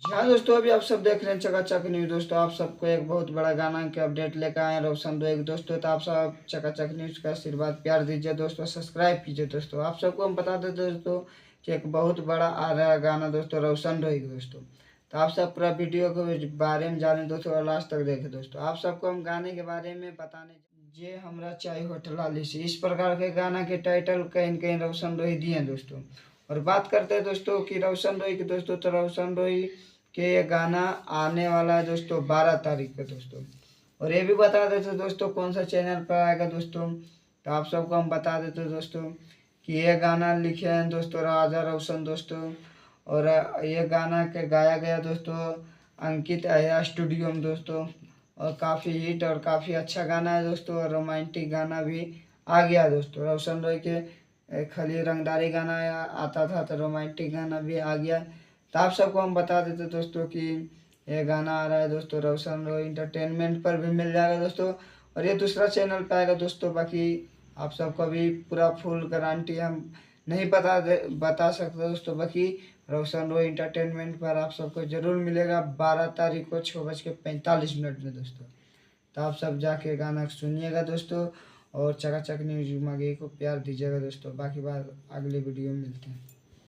जी हाँ दोस्तों, अभी आप सब देख रहे हैं चकाचक न्यूज। दोस्तों आप सबको एक बहुत बड़ा गाना के अपडेट लेकर आए हैं रोशन रोय। दोस्तों तो आप सब चकाचक न्यूज का आशीर्वाद प्यार दीजिए दोस्तों, सब्सक्राइब कीजिए दोस्तों। आप सबको हम बता देते दोस्तों कि एक बहुत बड़ा आ रहा है गाना दोस्तों रोशन रोय दोस्तों। तो आप सब पूरा वीडियो के बारे में जाने दोस्तों और लास्ट तक देखें दोस्तों। आप सबको हम गाने के बारे में बताने जे हमरा चाय होटल वाली से इस प्रकार के गाना के टाइटल कहीं न कहीं रोशन रोय दिए हैं दोस्तों। और बात करते हैं दोस्तों कि रोशन रोय की दोस्तों, तो रोशन रोय के ये गाना आने वाला है दोस्तों 12 तारीख को दोस्तों। और ये भी बता देते दोस्तों कौन सा चैनल पर आएगा दोस्तों। तो आप सबको हम बता देते दोस्तों कि ये गाना लिखे हैं दोस्तों राजा रोशन दोस्तों। और ये गाना के गाया गया दोस्तों अंकित आया स्टूडियो में दोस्तों। और काफ़ी हिट और काफ़ी अच्छा गाना है दोस्तों। और रोमांटिक गाना भी आ गया दोस्तों। रोशन रॉय के खाली रंगदारी गाना आता था, तो रोमांटिक गाना भी आ गया। तो आप सबको हम बता देते दोस्तों कि ये गाना आ रहा है दोस्तों रोशन रॉय इंटरटेनमेंट पर भी मिल जाएगा दोस्तों। और ये दूसरा चैनल पे आएगा दोस्तों। बाकी आप सबको अभी पूरा फुल गारंटी हम नहीं बता सकते दोस्तों। बाकी रोशन रॉय इंटरटेनमेंट पर आप सबको ज़रूर मिलेगा 12 तारीख को 6:45 में दोस्तों। तो आप सब जाके गाना सुनिएगा दोस्तों। और चकाचक न्यूज मगे को प्यार दीजिएगा दोस्तों। बाकी बात अगले वीडियो में मिलते हैं।